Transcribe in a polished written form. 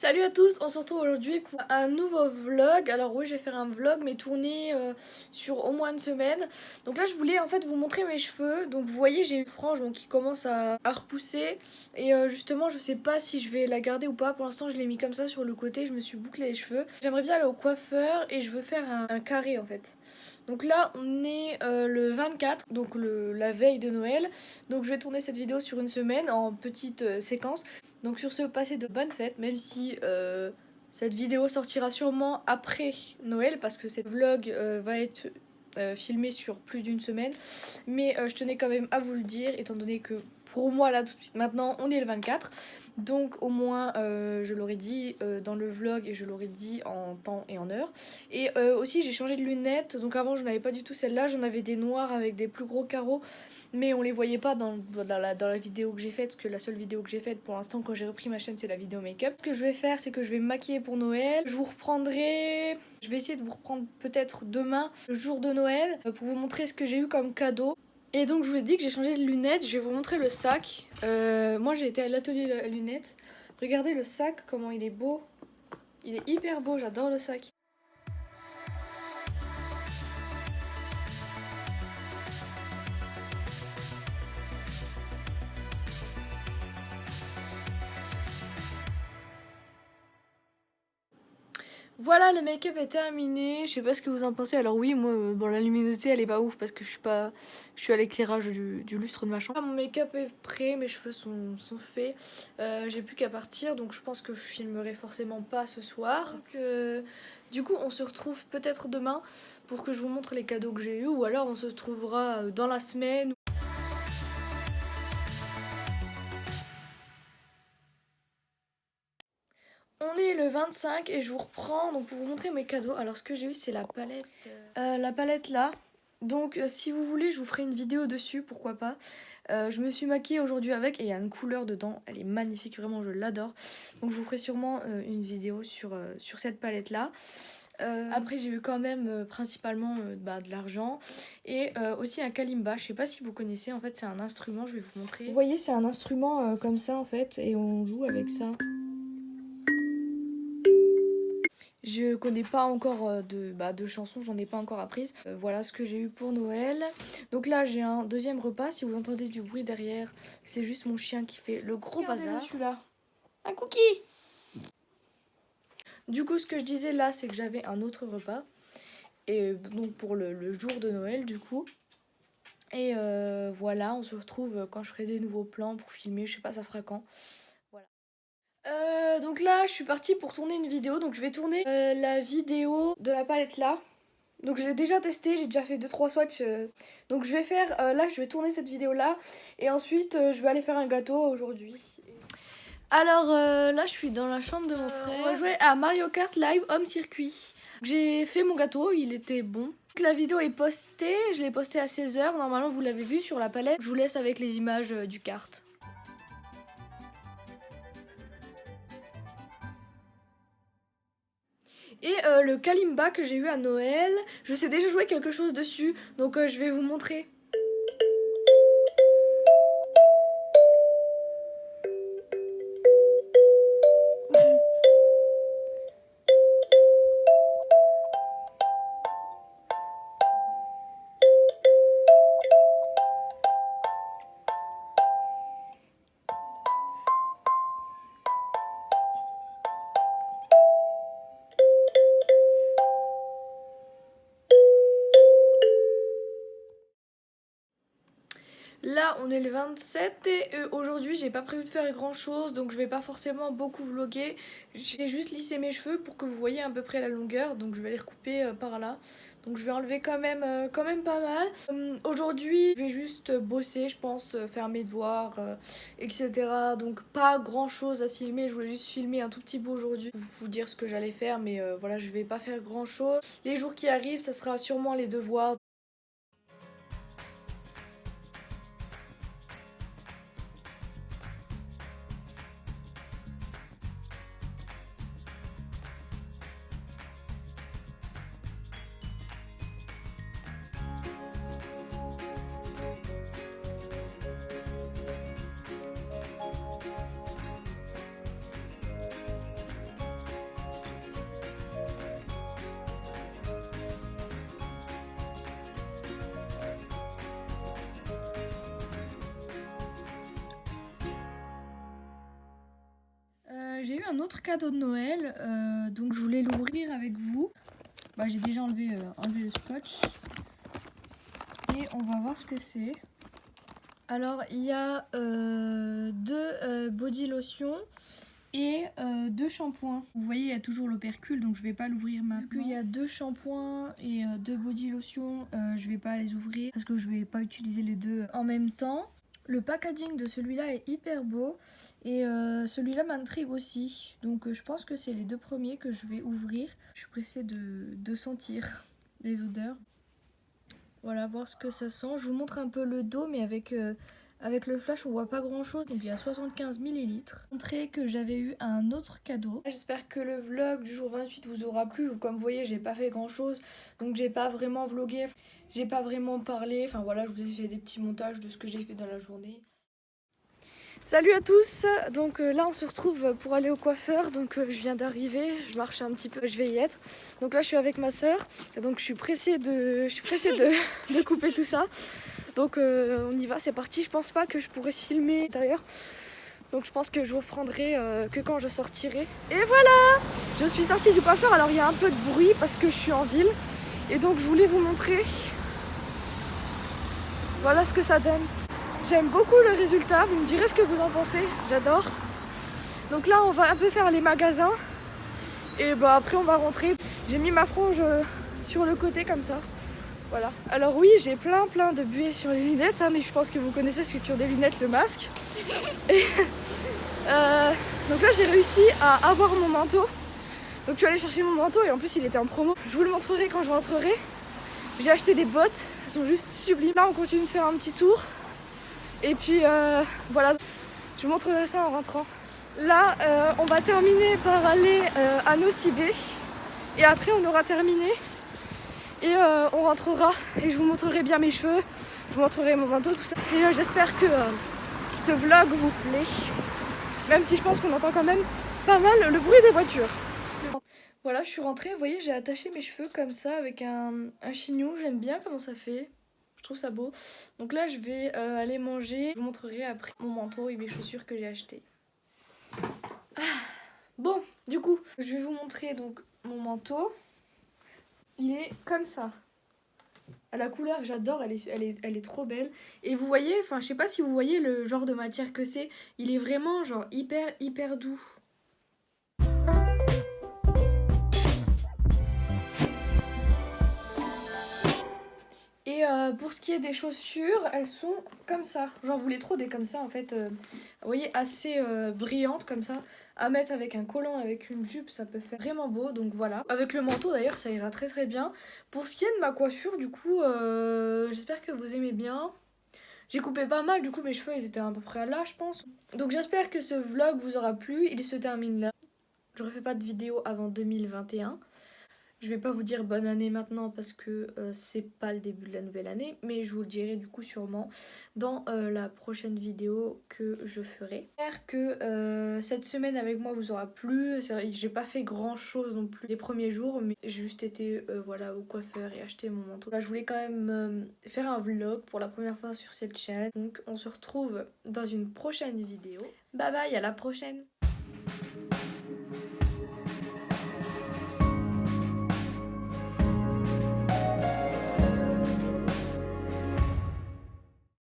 Salut à tous, on se retrouve aujourd'hui pour un nouveau vlog. Alors oui, je vais faire un vlog mais tourné sur au moins une semaine. Donc là je voulais en fait vous montrer mes cheveux. Donc vous voyez j'ai une frange qui commence à repousser. Et justement je sais pas si je vais la garder ou pas. Pour l'instant je l'ai mis comme ça sur le côté, je me suis bouclé les cheveux. J'aimerais bien aller au coiffeur et je veux faire un carré en fait. Donc là on est le 24, donc la veille de Noël. Donc je vais tourner cette vidéo sur une semaine en petite séquence. Donc sur ce, passez de bonnes fêtes, même si cette vidéo sortira sûrement après Noël, parce que cette vlog va être filmé sur plus d'une semaine. Mais je tenais quand même à vous le dire, étant donné que pour moi, là, tout de suite, maintenant, on est le 24. Donc au moins, je l'aurais dit dans le vlog et je l'aurais dit en temps et en heure. Et aussi, j'ai changé de lunettes. Donc avant, je n'avais pas du tout celle-là. J'en avais des noires avec des plus gros carreaux. Mais on les voyait pas dans la vidéo que j'ai faite, parce que la seule vidéo que j'ai faite pour l'instant quand j'ai repris ma chaîne c'est la vidéo make-up. Ce que je vais faire c'est que je vais me maquiller pour Noël. Je vous reprendrai, je vais essayer de vous reprendre peut-être demain, le jour de Noël, pour vous montrer ce que j'ai eu comme cadeau. Et donc je vous ai dit que j'ai changé de lunettes, je vais vous montrer le sac. Moi j'ai été à l'atelier à lunettes. Regardez le sac, comment il est beau. Il est hyper beau, j'adore le sac. Voilà, le make-up est terminé. Je sais pas ce que vous en pensez. Alors oui, moi, bon, la luminosité elle est pas ouf parce que je suis à l'éclairage du lustre de ma chambre. Mon make-up est prêt, mes cheveux sont faits. J'ai plus qu'à partir, donc je pense que je filmerai forcément pas ce soir. Donc, du coup, on se retrouve peut-être demain pour que je vous montre les cadeaux que j'ai eu, ou alors on se retrouvera dans la semaine. On est le 25 et je vous reprends donc pour vous montrer mes cadeaux. Alors ce que j'ai eu c'est la palette là. Donc si vous voulez je vous ferai une vidéo dessus, pourquoi pas. Je me suis maquillée aujourd'hui avec et il y a une couleur dedans, elle est magnifique, vraiment je l'adore. Donc je vous ferai sûrement une vidéo sur cette palette là. Après j'ai eu quand même principalement de l'argent et aussi un kalimba, je sais pas si vous connaissez, en fait c'est un instrument, je vais vous montrer. Vous voyez c'est un instrument comme ça en fait et on joue avec ça. Je connais pas encore de chansons, j'en ai pas encore apprises. Voilà ce que j'ai eu pour Noël. Donc là j'ai un deuxième repas, si vous entendez du bruit derrière, c'est juste mon chien qui fait le gros bazar. Celui-là, un cookie. Du coup ce que je disais là c'est que j'avais un autre repas. Et donc pour le jour de Noël du coup. Et voilà, on se retrouve quand je ferai des nouveaux plans pour filmer, je sais pas ça sera quand. Donc là je suis partie pour tourner une vidéo, donc je vais tourner la vidéo de la palette là. Donc je l'ai déjà testé, j'ai déjà fait 2-3 swatchs. Donc je vais faire, là je vais tourner cette vidéo là. Et ensuite je vais aller faire un gâteau aujourd'hui. Alors là je suis dans la chambre de mon frère. On va jouer à Mario Kart Live Home Circuit. J'ai fait mon gâteau, il était bon. La vidéo est postée, je l'ai postée à 16h. Normalement vous l'avez vu sur la palette. Je vous laisse avec les images du kart. Et le kalimba que j'ai eu à Noël, je sais déjà jouer quelque chose dessus, donc je vais vous montrer. Là on est le 27 et aujourd'hui j'ai pas prévu de faire grand chose, donc je vais pas forcément beaucoup vlogger. J'ai juste lissé mes cheveux pour que vous voyez à peu près la longueur, donc je vais les recouper par là. Donc je vais enlever quand même pas mal. Aujourd'hui je vais juste bosser, je pense, faire mes devoirs, etc. Donc pas grand chose à filmer, je voulais juste filmer un tout petit bout aujourd'hui, vous dire ce que j'allais faire, mais voilà je vais pas faire grand chose. Les jours qui arrivent ça sera sûrement les devoirs. j'ai eu un autre cadeau de Noël, donc je voulais l'ouvrir avec vous. Bah, j'ai déjà enlevé le scotch. Et on va voir ce que c'est. Alors il y a deux body lotion et deux shampoings. Vous voyez, il y a toujours l'opercule, donc je vais pas l'ouvrir maintenant. Vu qu'il y a deux shampoings et deux body lotion, je vais pas les ouvrir parce que je vais pas utiliser les deux en même temps. Le packaging de celui-là est hyper beau et celui-là m'intrigue aussi. Donc je pense que c'est les deux premiers que je vais ouvrir. Je suis pressée de sentir les odeurs. Voilà, voir ce que ça sent. Je vous montre un peu le dos, mais avec le flash on voit pas grand chose. Donc il y a 75 ml. Montrer que j'avais eu un autre cadeau. J'espère que le vlog du jour 28 vous aura plu. Comme vous voyez, j'ai pas fait grand chose, donc j'ai pas vraiment vlogué, j'ai pas vraiment parlé. Enfin voilà, je vous ai fait des petits montages de ce que j'ai fait dans la journée. Salut à tous, donc là on se retrouve pour aller au coiffeur, donc je viens d'arriver, je marche un petit peu, je vais y être. Donc là je suis avec ma soeur, donc je suis pressée de couper tout ça. Donc on y va, c'est parti. Je pense pas que je pourrais filmer l'intérieur, donc je pense que je vous reprendrai que quand je sortirai. Et voilà, je suis sortie du coiffeur. Alors il y a un peu de bruit parce que je suis en ville, et donc je voulais vous montrer. Voilà ce que ça donne. J'aime beaucoup le résultat, vous me direz ce que vous en pensez, j'adore. Donc là on va un peu faire les magasins et bah après on va rentrer. J'ai mis ma frange sur le côté comme ça. Voilà. Alors oui, j'ai plein de buées sur les lunettes, hein, mais je pense que vous connaissez ce que des lunettes, le masque. Et, donc là j'ai réussi à avoir mon manteau. Donc je suis allée chercher mon manteau et en plus il était en promo. Je vous le montrerai quand je rentrerai. J'ai acheté des bottes, elles sont juste sublimes. Là on continue de faire un petit tour. Et puis voilà, je vous montrerai ça en rentrant. Là, on va terminer par aller à Nosy-Be. Et après, on aura terminé. Et on rentrera. Et je vous montrerai bien mes cheveux. Je vous montrerai mon manteau, tout ça. Et j'espère que ce vlog vous plaît. Même si je pense qu'on entend quand même pas mal le bruit des voitures. Voilà, je suis rentrée. Vous voyez, j'ai attaché mes cheveux comme ça avec un chignon. J'aime bien comment ça fait. Je trouve ça beau. Donc là je vais aller manger. Je vous montrerai après mon manteau et mes chaussures que j'ai achetées. Bon, du coup, je vais vous montrer donc mon manteau. Il est comme ça. À la couleur, j'adore, elle est trop belle. Et vous voyez, enfin je sais pas si vous voyez le genre de matière que c'est. Il est vraiment genre hyper doux. Et pour ce qui est des chaussures, elles sont comme ça. J'en voulais trop des comme ça en fait. Vous voyez, assez brillantes comme ça. À mettre avec un collant, avec une jupe, ça peut faire vraiment beau. Donc voilà. Avec le manteau d'ailleurs, ça ira très bien. Pour ce qui est de ma coiffure, du coup, j'espère que vous aimez bien. J'ai coupé pas mal, du coup mes cheveux ils étaient à peu près là je pense. Donc j'espère que ce vlog vous aura plu. Il se termine là. Je refais pas de vidéo avant 2021. Je vais pas vous dire bonne année maintenant parce que c'est pas le début de la nouvelle année, mais je vous le dirai du coup sûrement dans la prochaine vidéo que je ferai. J'espère que cette semaine avec moi vous aura plu. J'ai pas fait grand chose non plus les premiers jours, mais j'ai juste été voilà, au coiffeur et acheter mon manteau. Là, je voulais quand même faire un vlog pour la première fois sur cette chaîne. Donc on se retrouve dans une prochaine vidéo. Bye bye, à la prochaine.